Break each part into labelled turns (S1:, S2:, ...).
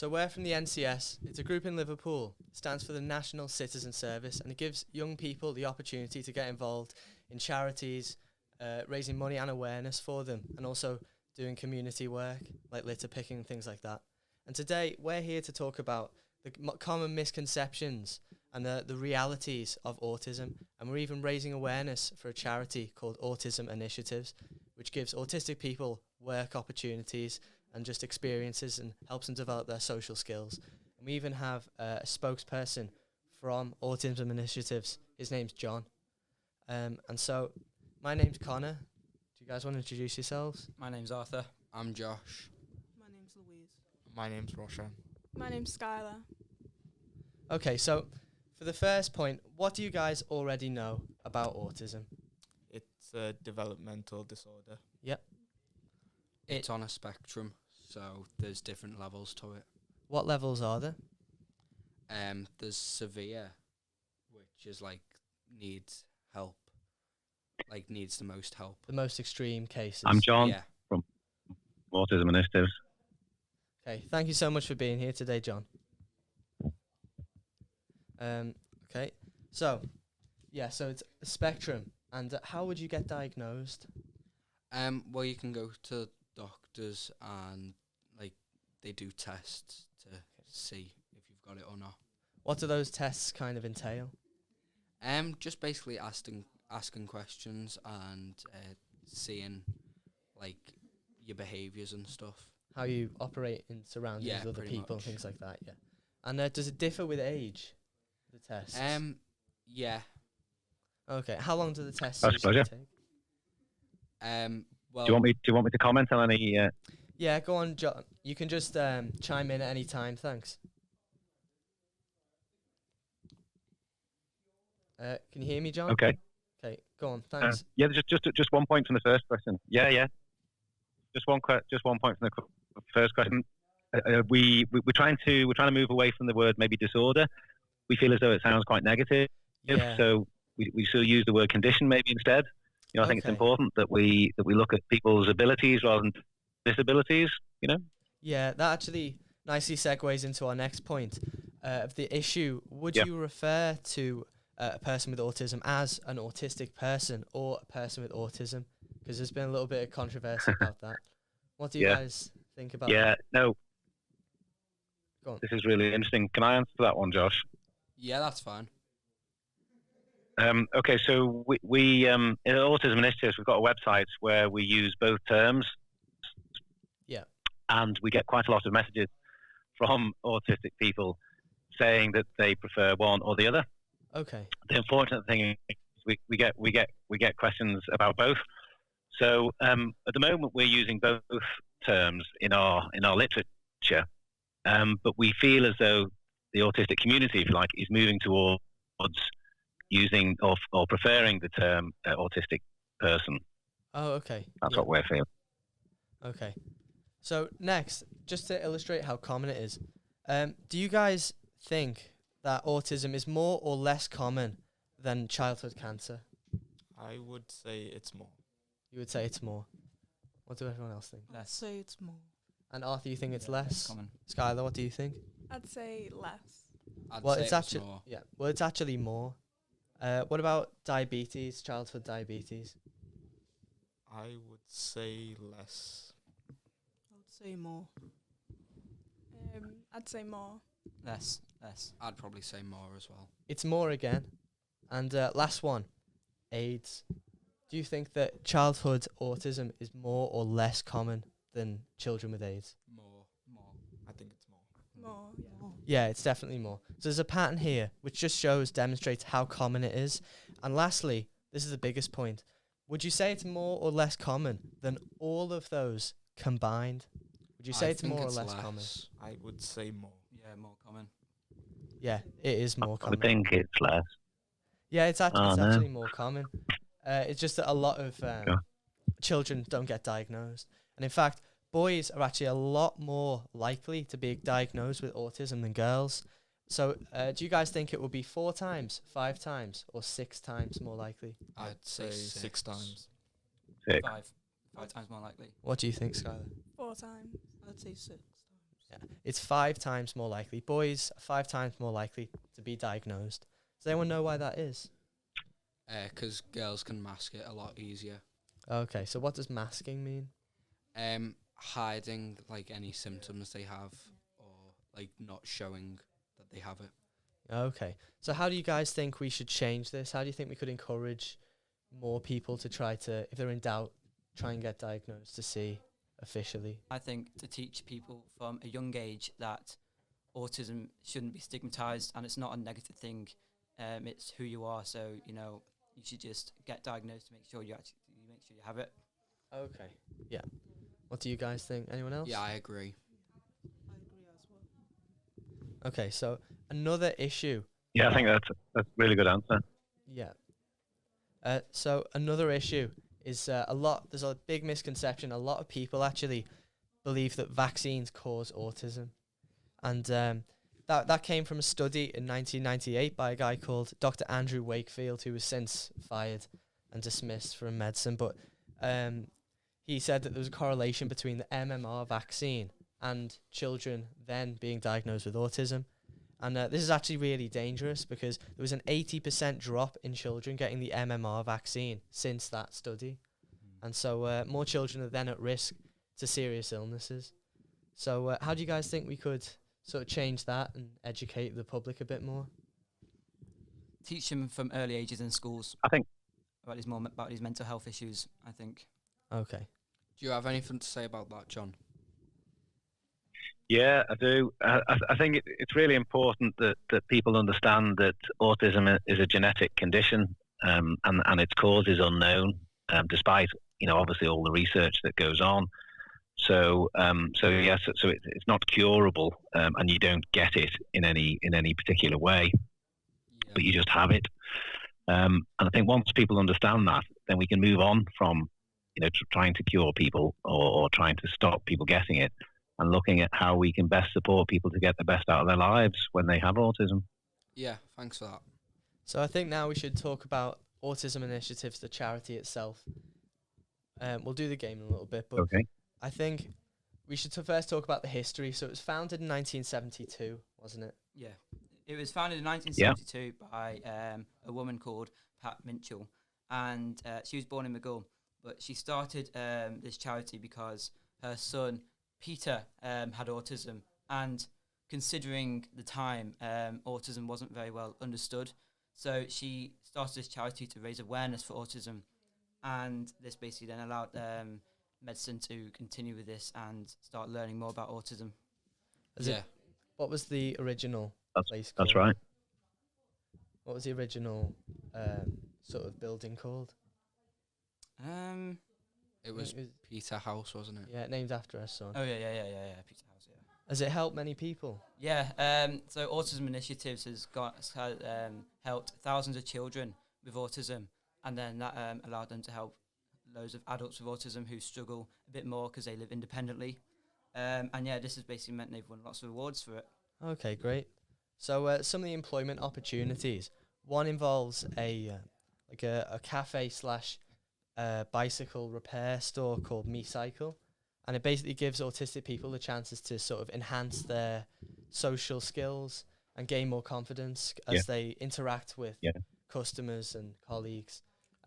S1: So we're from the NCS. It's a group in Liverpool. It stands for the National Citizen Service, and it gives young people the opportunity to get involved in charities, raising money and awareness for them, and also doing community work like litter picking, things like that. And today we're here to talk about the common misconceptions and the realities of autism, and we're even raising awareness for a charity called Autism Initiatives, which gives autistic people work opportunities and just experiences and helps them develop their social skills. And we even have a spokesperson from Autism Initiatives. His name's John. And so my name's Connor. Do you guys want to introduce yourselves?
S2: My name's Arthur.
S3: I'm Josh.
S4: My name's Louise.
S5: My name's Roshan.
S6: My name's Skylar.
S1: Okay, so for the first point, what do you guys already know about autism?
S5: It's a developmental disorder.
S1: Yep.
S3: It's on a spectrum, so there's different levels to it.
S1: What levels are there?
S3: There's severe, which is like needs help, like needs the most help.
S1: The most extreme cases.
S7: I'm John
S3: Yeah.
S7: from Autism Initiatives.
S1: Okay, thank you so much for being here today, John. Okay, so it's a spectrum, and how would you get diagnosed?
S3: Well, you can go to doctors and like they do tests to see if you've got it or not.
S1: What do those tests kind of entail?
S3: Just basically asking questions and seeing like your behaviours and stuff.
S1: How you operate in surroundings
S3: Yeah,
S1: with other
S3: pretty
S1: people
S3: much.
S1: and things like that, yeah. And does it differ with age, the tests?
S3: Yeah.
S1: Okay, how long do the tests
S7: That's
S1: usually
S7: pleasure.
S1: take?
S3: Well,
S7: Do you want me to comment on any?
S1: Yeah, go on, John. You can just chime in at any time, thanks. Can you hear me, John?
S7: Okay.
S1: Okay, go on, thanks.
S7: Yeah, just 1 point from the first question. Yeah. Just one point from the first question. We're trying to move away from the word maybe disorder. We feel as though it sounds quite negative,
S1: Yeah.
S7: so we still use the word condition maybe instead. You know, I think it's
S1: Okay.
S7: important that we look at people's abilities rather than disabilities. You know.
S1: Yeah, that actually nicely segues into our next point of the issue. Would
S7: Yeah.
S1: you refer to a person with autism as an autistic person or a person with autism? Because there's been a little bit of controversy about that. What do you
S7: Yeah.
S1: guys think about
S7: Yeah.
S1: that?
S7: No.
S1: Go on.
S7: This is really interesting. Can I answer that one, Josh?
S3: yeah, that's fine.
S7: Okay, so we in Autism Initiatives, we've got a website where we use both terms.
S1: Yeah.
S7: And we get quite a lot of messages from autistic people saying that they prefer one or the other.
S1: Okay.
S7: The unfortunate thing is we get questions about both. So at the moment we're using both terms in our literature, but we feel as though the autistic community, if you like, is moving towards using or preferring the term autistic person.
S1: Oh, okay.
S7: That's
S1: Yeah.
S7: what we're feeling.
S1: Okay. So next, just to illustrate how common it is, do you guys think that autism is more or less common than childhood cancer?
S5: I would say it's more.
S1: You would say it's more. What do everyone else think?
S4: I'd
S2: Less.
S4: say it's more.
S1: And Arthur, you think it's
S2: Yeah,
S1: less?
S2: common.
S1: Skylar, what do you think?
S6: I'd say less.
S3: I'd
S1: Well,
S3: say
S1: it's
S3: it was
S1: actually
S3: more.
S1: it's actually more. What about diabetes, childhood diabetes?
S5: I would say less.
S4: I would say more.
S6: I'd say more.
S2: Less.
S3: I'd probably say more as well.
S1: It's more again. And last one, AIDS. Do you think that childhood autism is more or less common than children with AIDS?
S3: More.
S5: I think it's more.
S6: More, yeah.
S1: Yeah, it's definitely more. So there's a pattern here which just demonstrates how common it is. And lastly, this is the biggest point. Would you say it's more or less common than all of those combined? Would you say
S3: I
S1: it's
S3: think
S1: more or
S3: it's
S1: less common?
S5: I would say more.
S2: Yeah, more common.
S1: Yeah, it is more
S7: I
S1: common.
S7: think it's less.
S1: Yeah, it's
S7: Oh, no.
S1: actually more common. It's just that a lot of children don't get diagnosed. And in fact, boys are actually a lot more likely to be diagnosed with autism than girls. So do you guys think it would be 4 times, 5 times, or 6 times more likely?
S3: I'd say
S5: 6 times.
S7: 6.
S2: Five times more likely.
S1: What do you think, Skylar?
S6: 4 times.
S4: I'd say 6 times.
S1: It's 5 times more likely. Boys are 5 times more likely to be diagnosed. Does anyone know why that is?
S3: Because girls can mask it a lot easier.
S1: Okay, so what does masking mean?
S3: Hiding like any symptoms they have, or like not showing that they have it.
S1: Okay, so how do you guys think we should change this? How do you think we could encourage more people to try to, if they're in doubt, try and get diagnosed to see officially?
S2: I think to teach people from a young age that autism shouldn't be stigmatized and it's not a negative thing. It's who you are. So, you should just get diagnosed to make sure you have it.
S1: Okay, yeah. What do you guys think? Anyone else?
S3: Yeah, I agree.
S4: I agree as well.
S1: Okay, so another issue.
S7: Yeah, I think that's a really good answer.
S1: Yeah. So another issue is there's a big misconception. A lot of people actually believe that vaccines cause autism. And that came from a study in 1998 by a guy called Dr. Andrew Wakefield, who was since fired and dismissed from medicine. But he said that there was a correlation between the MMR vaccine and children then being diagnosed with autism. And this is actually really dangerous because there was an 80% drop in children getting the MMR vaccine since that study. And so more children are then at risk to serious illnesses. So how do you guys think we could sort of change that and educate the public a bit more?
S2: Teach them from early ages in schools.
S7: I think
S2: about these mental health issues, I think.
S1: Okay.
S3: Do you have anything to say about that, John?
S7: Yeah, I do. I think it's really important that people understand that autism is a genetic condition, and its cause is unknown, despite obviously all the research that goes on. So yes, so it's not curable, and you don't get it in any particular way, but you just have it. And I think once people understand that, then we can move on from trying to cure people or trying to stop people getting it, and looking at how we can best support people to get the best out of their lives when they have autism.
S3: Yeah, thanks for that.
S1: So I think now we should talk about Autism Initiatives, the charity itself. We'll do the game in a little bit, but
S7: Okay.
S1: I think we should first talk about the history. So it was founded in 1972, wasn't it?
S2: Yeah. It was founded in 1972 by a woman called Pat Mitchell, and she was born in McGill, but she started this charity because her son Peter had autism, and considering the time, autism wasn't very well understood. So she started this charity to raise awareness for autism, and this basically then allowed medicine to continue with this and start learning more about autism.
S1: What was the original place
S7: That's
S1: called?
S7: right.
S1: What was the original sort of building called?
S3: It was Peter House, wasn't it?
S1: Yeah, named after her son.
S2: Oh yeah, Pizza House. Yeah.
S1: Has it helped many people?
S2: Yeah. So Autism Initiatives has helped thousands of children with autism, and then that allowed them to help loads of adults with autism who struggle a bit more because they live independently. And yeah, this has basically meant they've won lots of awards for it.
S1: Okay, great. So some of the employment opportunities. One involves a cafe slash bicycle repair store called Me Cycle, and it basically gives autistic people the chances to sort of enhance their social skills and gain more confidence as they interact with customers and colleagues.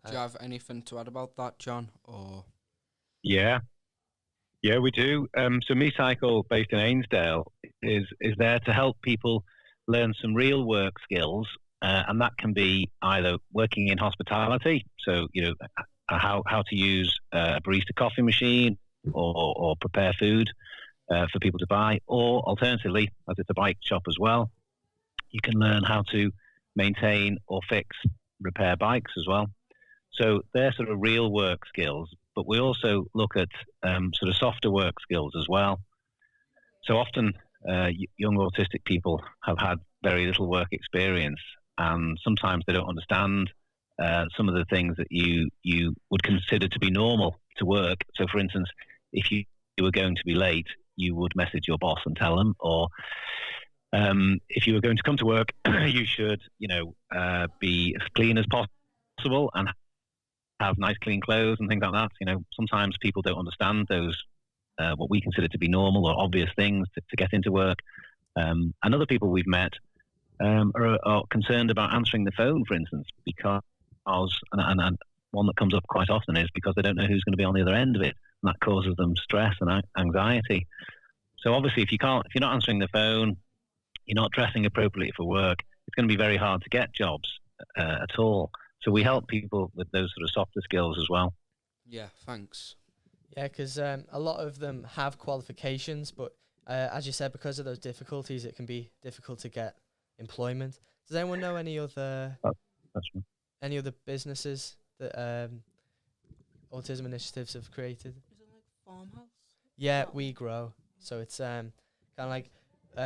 S3: Do you have anything to add about that, John? Or
S7: Yeah, we do. So Me Cycle, based in Ainsdale, is there to help people learn some real work skills, and that can be either working in hospitality, so how to use a barista coffee machine or prepare food for people to buy, or alternatively, as it's a bike shop as well, you can learn how to maintain or repair bikes as well. So they're sort of real work skills, but we also look at sort of softer work skills as well. So often young autistic people have had very little work experience, and sometimes they don't understand some of the things that you would consider to be normal to work. So for instance, if you were going to be late, you would message your boss and tell them, or if you were going to come to work, you should be as clean as possible and have nice clean clothes and things like that. Sometimes people don't understand those what we consider to be normal or obvious things to get into work. And other people we've met are concerned about answering the phone, for instance, because and one that comes up quite often is because they don't know who's going to be on the other end of it, and that causes them stress and anxiety. So obviously, if you're not answering the phone, you're not dressing appropriately for work, it's going to be very hard to get jobs at all. So we help people with those sort of softer skills as well.
S3: Yeah, thanks.
S1: Yeah, because a lot of them have qualifications, but as you said, because of those difficulties, it can be difficult to get employment. Does anyone know any other
S7: That's right.
S1: any other businesses that autism initiatives have created?
S4: Is it like farmhouse?
S1: Yeah, We Grow. So it's kind of like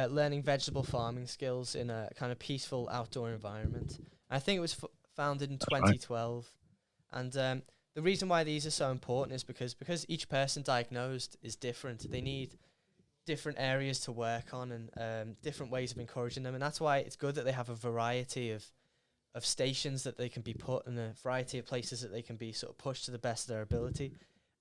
S1: learning vegetable farming skills in a kind of peaceful outdoor environment. And I think it was founded in 2012. And the reason why these are so important is because each person diagnosed is different. They need different areas to work on and different ways of encouraging them. And that's why it's good that they have a variety of stations that they can be put and a variety of places that they can be sort of pushed to the best of their ability.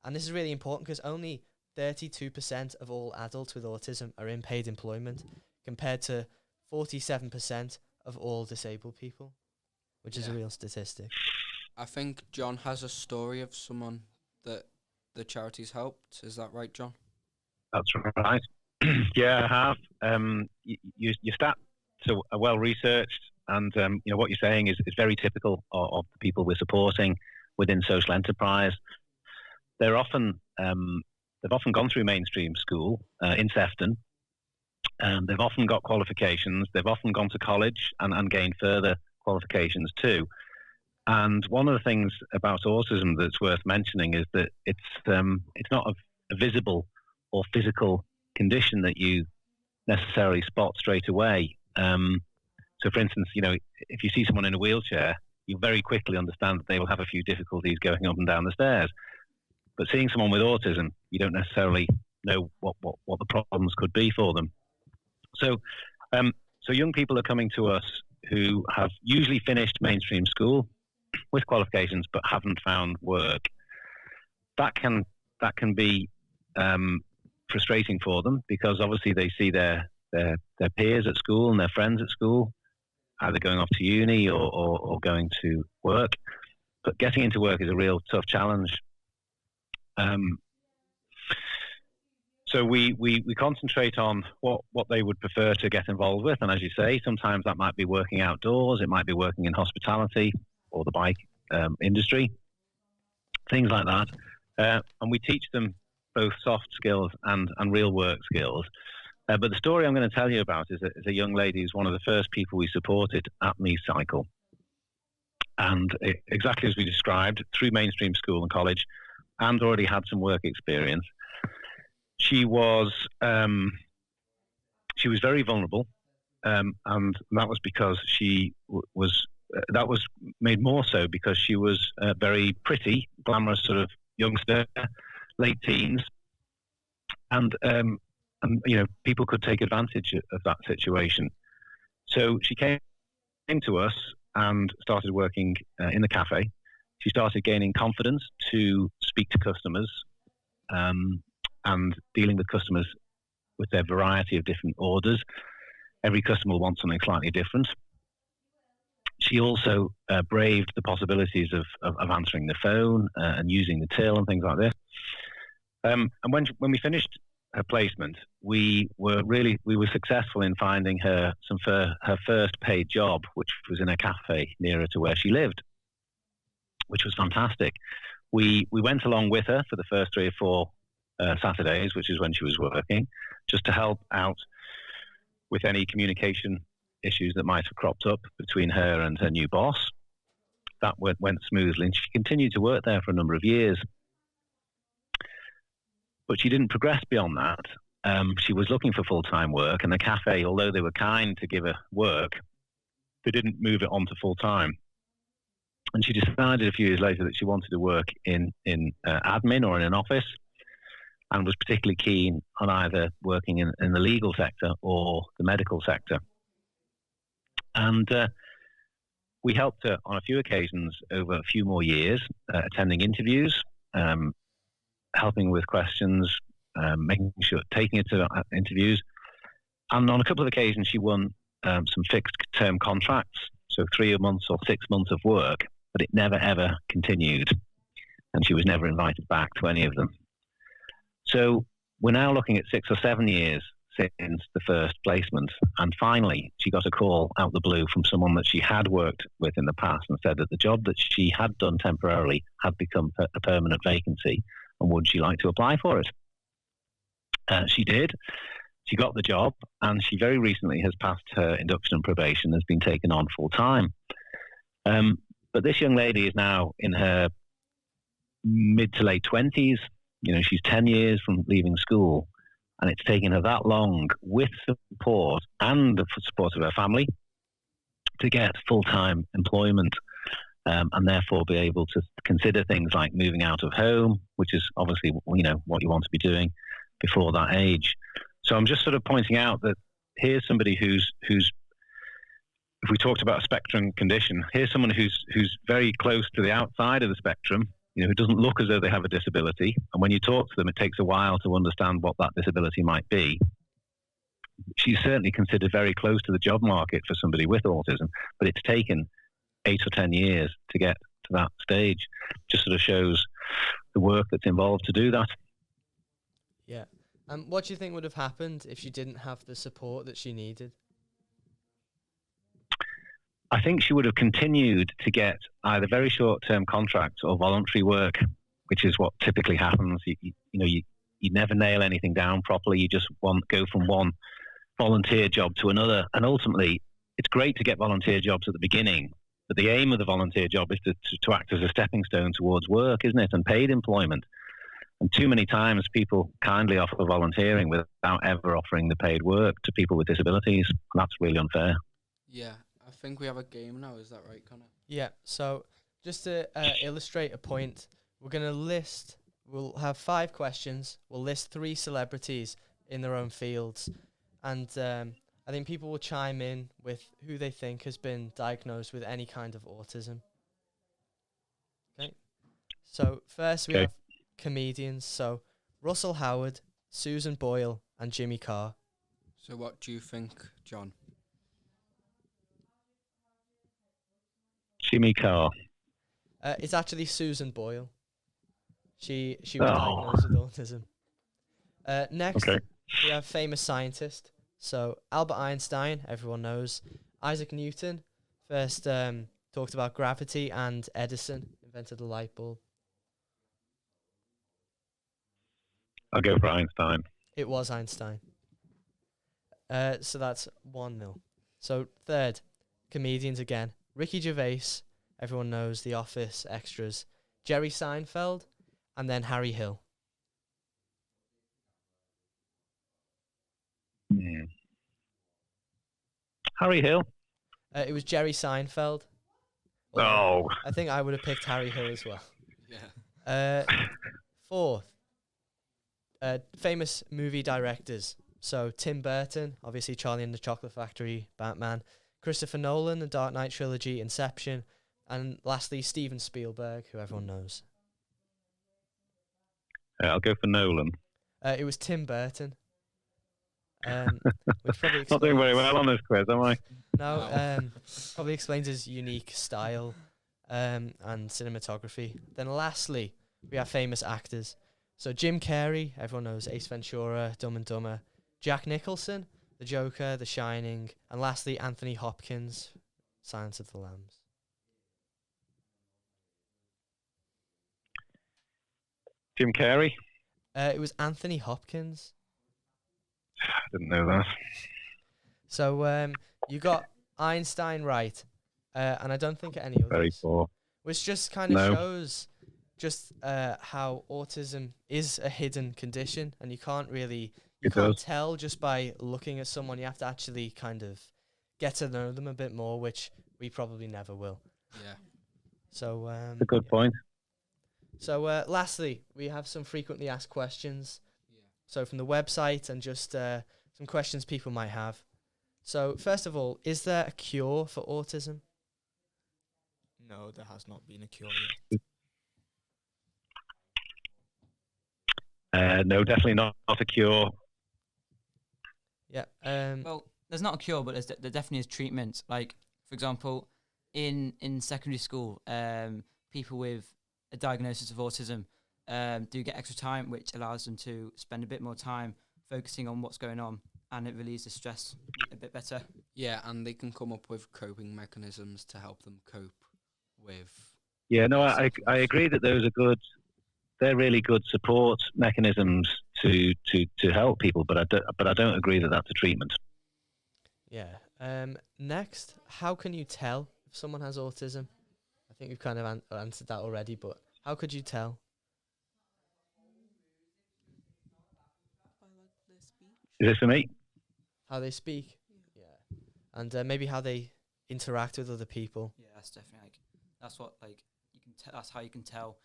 S1: And this is really important because only 32% of all adults with autism are in paid employment compared to 47% of all disabled people, which is a real statistic.
S3: I think John has a story of someone that the charity's helped. Is that right, John?
S7: That's right. Yeah, I have. Your stats are well researched, and what you're saying is very typical of the people we're supporting within social enterprise. They've often gone through mainstream school in Sefton. They've often got qualifications. They've often gone to college and gained further qualifications too. And one of the things about autism that's worth mentioning is that it's not a visible or physical condition that you necessarily spot straight away. So, for instance, if you see someone in a wheelchair, you very quickly understand that they will have a few difficulties going up and down the stairs. But seeing someone with autism, you don't necessarily know what the problems could be for them. So young people are coming to us who have usually finished mainstream school with qualifications but haven't found work. That can be frustrating for them because obviously they see their peers at school and their friends at school either going off to uni or going to work. But getting into work is a real tough challenge. So we concentrate on what they would prefer to get involved with. And as you say, sometimes that might be working outdoors, it might be working in hospitality or the bike industry, things like that. And we teach them both soft skills and real work skills. But the story I'm going to tell you about is a young lady who's one of the first people we supported at Me Cycle. And exactly as we described, through mainstream school and college, and already had some work experience. She was very vulnerable, and that was because she was. That was made more so because she was very pretty, glamorous sort of youngster, late teens, and people could take advantage of that situation. So she came to us and started working in the cafe. She started gaining confidence to speak to customers and dealing with customers with their variety of different orders. Every customer will want something slightly different. She also braved the possibilities of answering the phone and using the till and things like this. And when we finished her placement, we were successful in finding her her first paid job, which was in a cafe nearer to where she lived, which was fantastic. We went along with her for the first 3 or 4 Saturdays, which is when she was working, just to help out with any communication issues that might have cropped up between her and her new boss. That went smoothly, and she continued to work there for a number of years. But she didn't progress beyond that. She was looking for full-time work, and the cafe, although they were kind to give her work, they didn't move it on to full-time. And she decided a few years later that she wanted to work in admin or in an office, and was particularly keen on either working in the legal sector or the medical sector. And we helped her on a few occasions over a few more years, attending interviews, helping with questions, making sure, taking her to interviews. And on a couple of occasions, she won some fixed-term contracts, so 3 months or 6 months of work, but it never, ever continued. And she was never invited back to any of them. So we're now looking at 6 or 7 years since the first placement. And finally, she got a call out the blue from someone that she had worked with in the past and said that the job that she had done temporarily had become a permanent vacancy, and would she like to apply for it? She did. She got the job, and she very recently has passed her induction and probation, has been taken on full time. But this young lady is now in her mid to late 20s. You know, she's 10 years from leaving school, and it's taken her that long, with support and the support of her family, to get full-time employment, and therefore be able to consider things like moving out of home, which is obviously, you know, what you want to be doing before that age. So I'm just sort of pointing out that here's somebody who's if we talked about a spectrum condition, here's someone who's very close to the outside of the spectrum, you know, who doesn't look as though they have a disability. And when you talk to them, it takes a while to understand what that disability might be. She's certainly considered very close to the job market for somebody with autism, but it's taken 8 or 10 years to get to that stage. Just sort of shows the work that's involved to do that.
S1: Yeah. What do you think would have happened if she didn't have the support that she needed?
S7: I think she would have continued to get either very short-term contracts or voluntary work, which is what typically happens. You never nail anything down properly. You just go from one volunteer job to another. And ultimately, it's great to get volunteer jobs at the beginning, but the aim of the volunteer job is to act as a stepping stone towards work, isn't it? And paid employment. And too many times people kindly offer volunteering without ever offering the paid work to people with disabilities. And that's really unfair.
S3: Yeah, I think we have a game now. Is that right, Connor?
S1: Yeah, so just to illustrate a point, we'll have 5 questions. We'll list 3 celebrities in their own fields. And I think people will chime in with who they think has been diagnosed with any kind of autism. Okay. So first we have comedians. So Russell Howard, Susan Boyle, and Jimmy Carr.
S3: So what do you think, John?
S7: Jimmy Carr.
S1: It's actually Susan Boyle. She was diagnosed with autism. Next, we have famous scientist. So Albert Einstein, everyone knows. Isaac Newton, first talked about gravity, and Edison invented the light bulb.
S7: I'll go for Einstein.
S1: It was Einstein. So that's 1-0. So third, comedians again. Ricky Gervais, everyone knows, The Office, Extras. Jerry Seinfeld, and then Harry Hill.
S7: Harry Hill?
S1: It was Jerry Seinfeld.
S7: Oh.
S1: I think I would have picked Harry Hill as well.
S3: Yeah.
S1: Fourth, famous movie directors. So Tim Burton, obviously Charlie and the Chocolate Factory, Batman. Christopher Nolan, The Dark Knight trilogy, Inception. And lastly, Steven Spielberg, who everyone knows.
S7: I'll go for Nolan.
S1: It was Tim Burton. Which probably
S7: Not doing very well on this quiz, am I?
S1: No, probably explains his unique style and cinematography. Then lastly, we have famous actors. So Jim Carrey, everyone knows, Ace Ventura, Dumb and Dumber. Jack Nicholson, The Joker, The Shining. And lastly, Anthony Hopkins, Silence of the Lambs.
S7: Jim Carrey?
S1: It was Anthony Hopkins.
S7: I didn't know that.
S1: So you got Einstein right, and I don't think any others.
S7: Very poor.
S1: Which just kind of shows just how autism is a hidden condition, and you can't tell just by looking at someone. You have to actually kind of get to know them a bit more, which we probably never will.
S3: Yeah.
S1: So
S7: That's a good point.
S1: So lastly, we have some frequently asked questions.
S3: Yeah.
S1: So from the website and just some questions people might have. So first of all, is there a cure for autism?
S5: No, there has not been a cure yet.
S7: No, definitely not a cure.
S1: Yeah.
S2: Well, there's not a cure, but there definitely is treatment. Like, for example, in secondary school, people with a diagnosis of autism do get extra time, which allows them to spend a bit more time focusing on what's going on, and it relieves the stress a bit better.
S3: Yeah, and they can come up with coping mechanisms to help them cope with.
S7: Yeah, no, I
S3: symptoms.
S7: agree that those are good. They're really good support mechanisms to help people, but I don't agree that that's a treatment.
S1: Yeah. Next, how can you tell if someone has autism? I think we've kind of answered that already, but how could you tell?
S4: By like their speech.
S7: Is this for me?
S1: How they speak? Yeah. And maybe how they interact with other people.
S2: Yeah, that's definitely that's what you can that's how you can tell,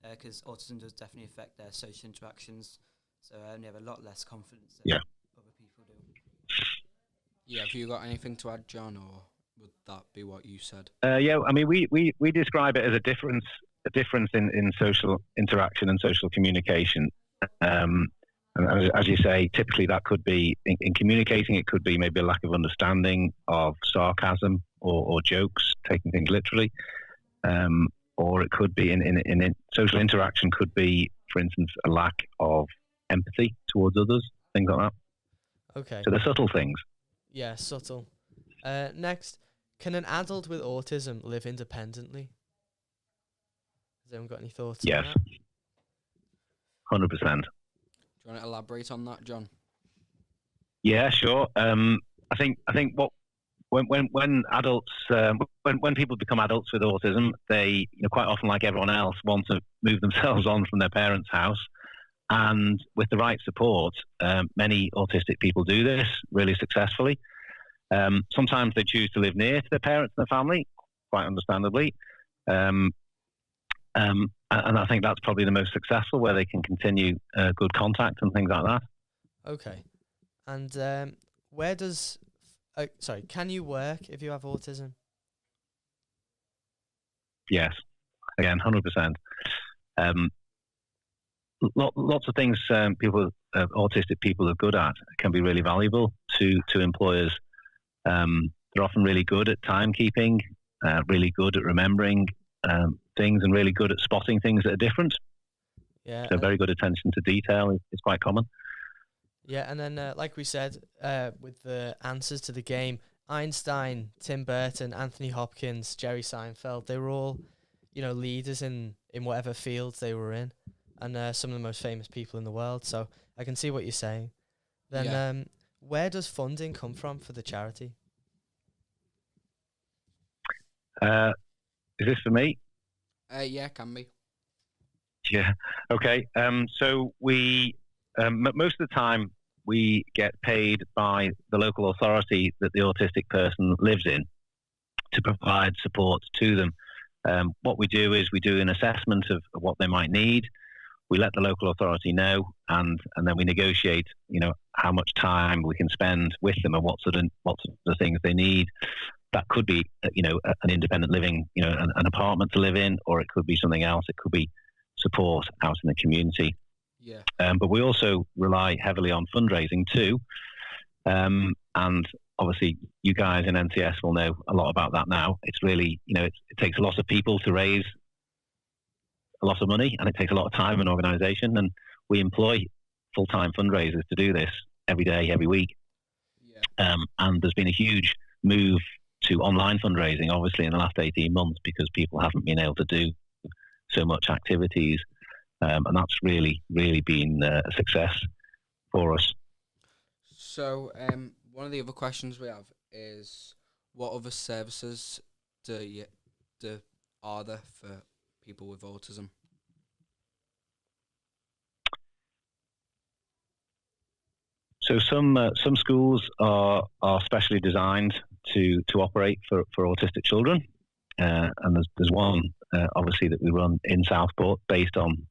S2: because autism does definitely affect their social interactions. So they have a lot less confidence than other people do.
S3: Yeah, have you got anything to add, John, or would that be what you said?
S7: Yeah, I mean, we describe it as a difference in social interaction and social communication. And as you say, typically that could be in communicating. It could be maybe a lack of understanding of sarcasm or jokes, taking things literally, or it could be in social interaction. Could be, for instance, a lack of empathy towards others, things like that.
S1: Okay.
S7: So they're subtle things.
S1: Yeah, subtle. Next, can an adult with autism live independently? Has anyone got any thoughts
S7: Yes,
S1: on that?
S7: 100%.
S3: Do you want to elaborate on that, John?
S7: Yeah, sure. I think what when adults when people become adults with autism, they quite often, like everyone else, want to move themselves on from their parents' house. And with the right support, many autistic people do this really successfully. Sometimes they choose to live near to their parents and their family, quite understandably. And I think that's probably the most successful, where they can continue good contact and things like that.
S1: Okay. And where does... can you work if you have autism?
S7: Yes, again, 100%. Lots of things autistic people are good at can be really valuable to employers. They're often really good at timekeeping, really good at remembering things, and really good at spotting things that are different.
S1: Yeah.
S7: So very good attention to detail is quite common.
S1: Yeah, and then like we said, with the answers to the game, Einstein, Tim Burton, Anthony Hopkins, Jerry Seinfeld, they were all, leaders in whatever fields they were in, and some of the most famous people in the world. So I can see what you're saying. Then where does funding come from for the charity?
S7: Is this for me?
S3: Yeah, can be.
S7: Yeah. Okay. So we most of the time we get paid by the local authority that the autistic person lives in to provide support to them. What we do is we do an assessment of what they might need. We let the local authority know, and then we negotiate, how much time we can spend with them and what sort of things they need. That could be, an independent living, an apartment to live in, or it could be something else. It could be support out in the community.
S3: Yeah.
S7: But we also rely heavily on fundraising too. And obviously you guys in NCS will know a lot about that now. It's really, it takes a lot of people to raise a lot of money, and it takes a lot of time and organisation. And we employ full-time fundraisers to do this every day, every week.
S3: Yeah.
S7: And there's been a huge move to online fundraising, obviously, in the last 18 months, because people haven't been able to do so much activities. And that's really, really been a success for us.
S3: So, one of the other questions we have is, what other services are there for people with autism?
S7: So some schools are specially designed to operate for autistic children, and there's one obviously that we run in Southport based on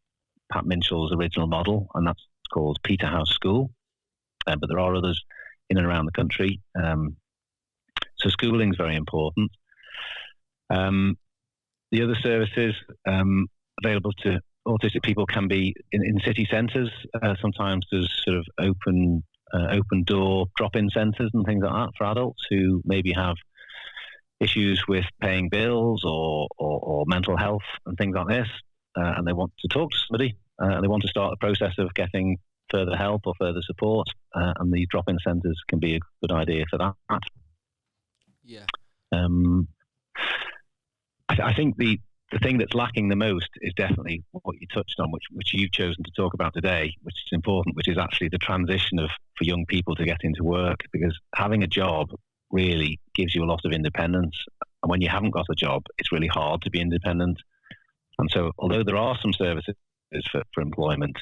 S7: Pat Minshall's original model, and that's called Peterhouse School. But there are others in and around the country. So schooling is very important. The other services available to autistic people can be in city centres. Sometimes there's sort of open door drop-in centres and things like that for adults who maybe have issues with paying bills or mental health and things like this, and they want to talk to somebody, and they want to start the process of getting further help or further support, and the drop-in centres can be a good idea for that.
S3: Yeah.
S7: I think the thing that's lacking the most is definitely what you touched on, which you've chosen to talk about today, which is important, which is actually the transition for young people to get into work, because having a job really gives you a lot of independence. And when you haven't got a job, it's really hard to be independent. And so although there are some services for employment,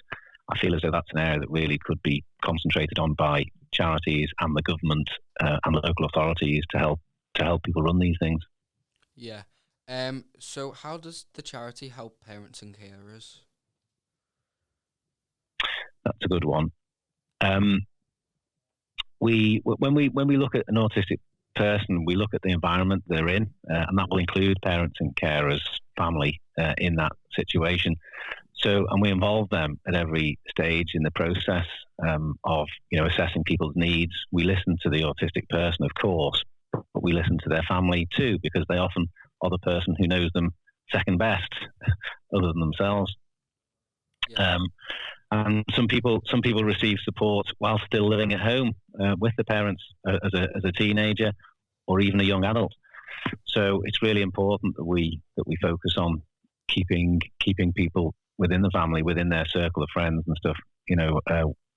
S7: I feel as though that's an area that really could be concentrated on by charities and the government and the local authorities to help people run these things.
S3: Yeah. So how does the charity help parents and carers?
S7: That's a good one. When we look at an autistic person, we look at the environment they're in, and that will include parents and carers, family in that situation. So, and we involve them at every stage in the process of assessing people's needs. We listen to the autistic person, of course, but we listen to their family too, because they often are the person who knows them second best, other than themselves.
S3: Yeah.
S7: And some people receive support while still living at home with the parents as a teenager or even a young adult. So it's really important that we focus on keeping people within the family, within their circle of friends and stuff,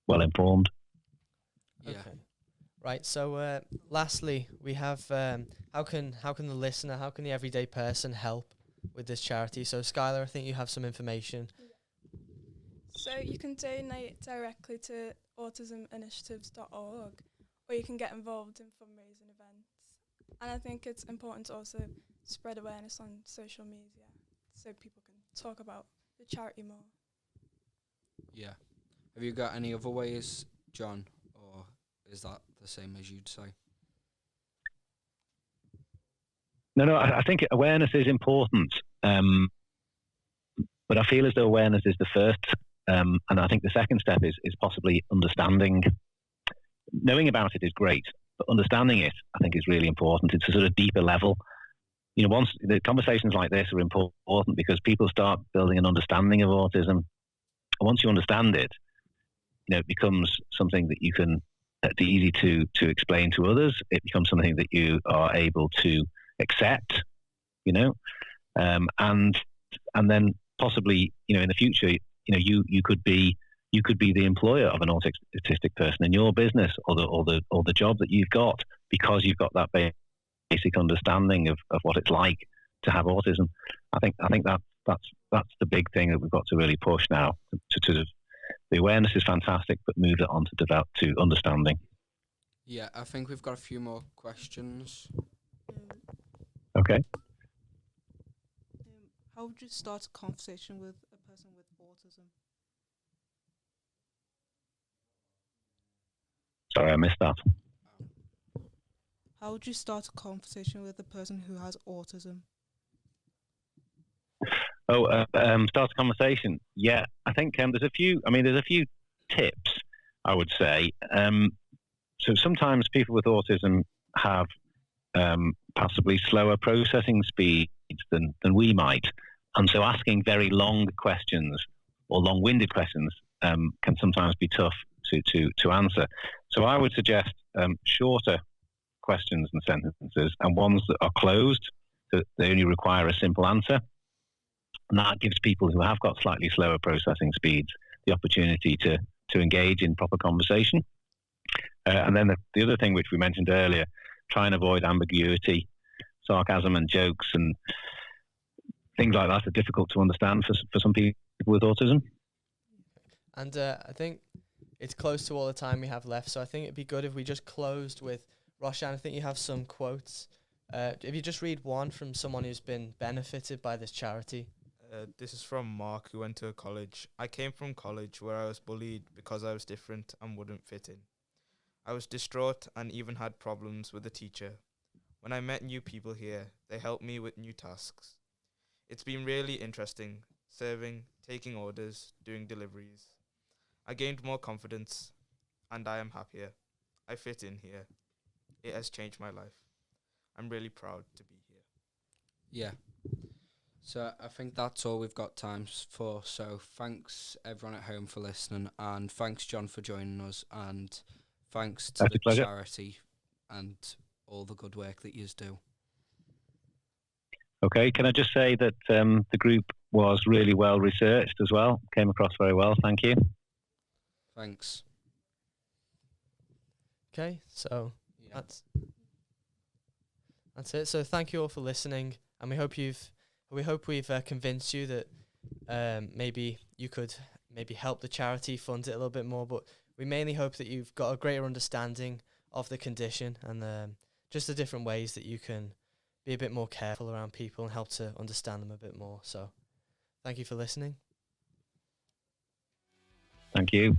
S7: well informed.
S3: Yeah.
S1: Okay. Right. So, lastly, we have how can the listener, how can the everyday person help with this charity? So, Skylar, I think you have some information.
S6: So you can donate directly to autisminitiatives.org, or you can get involved in fundraising events. And I think it's important to also spread awareness on social media so people can talk about the charity more.
S3: Yeah. Have you got any other ways, John, or is that the same as you'd say?
S7: No, I think awareness is important, but I feel as though awareness is the first, and I think the second step is possibly understanding. Knowing about it is great, but understanding it, I think, is really important. It's a sort of deeper level. Once the conversations like this are important because people start building an understanding of autism. And once you understand it, it becomes something that you can, it's easy to explain to others. It becomes something that you are able to accept, and then possibly, in the future, you could be the employer of an autistic person in your business or the job that you've got, because you've got that basic understanding of what it's like to have autism. I think that's the big thing that we've got to really push now. The awareness is fantastic, but move it on to understanding.
S3: Yeah, I think we've got a few more questions.
S7: Okay.
S4: How would you start a conversation with a person with autism?
S7: Sorry, I missed that.
S4: How would you start a conversation with a person who has autism?
S7: Start a conversation. Yeah, I think there's a few tips, I would say. So sometimes people with autism have possibly slower processing speeds than we might. And so asking very long questions or long-winded questions can sometimes be tough to answer. So I would suggest shorter questions and sentences, and ones that are closed, that they only require a simple answer. And that gives people who have got slightly slower processing speeds the opportunity to engage in proper conversation. And then the other thing which we mentioned earlier, try and avoid ambiguity. Sarcasm and jokes and things like that are difficult to understand for some people with autism.
S1: And I think it's close to all the time we have left, so I think it'd be good if we just closed with Roshan. I think you have some quotes. If you just read one from someone who's been benefited by this charity.
S5: This is from Mark, who went to a college. I came from college where I was bullied because I was different and wouldn't fit in. I was distraught and even had problems with the teacher. When I met new people here, they helped me with new tasks. It's been really interesting serving, taking orders, doing deliveries. I gained more confidence, and I am happier. I fit in here. It has changed my life. I'm really proud to be here.
S3: Yeah. So I think that's all we've got time for. So thanks everyone at home for listening, and thanks John for joining us, and thanks to
S7: That's a
S3: the
S7: pleasure.
S3: charity and all the good work that you do.
S7: Okay, can I just say that the group was really well researched as well. Came across very well. Thank you.
S3: Thanks.
S1: Okay, so that's it. So thank you all for listening, and we hope we've convinced you that maybe you could maybe help the charity fund it a little bit more. But we mainly hope that you've got a greater understanding of the condition and just the different ways that you can be a bit more careful around people and help to understand them a bit more. So thank you for listening.
S7: Thank you.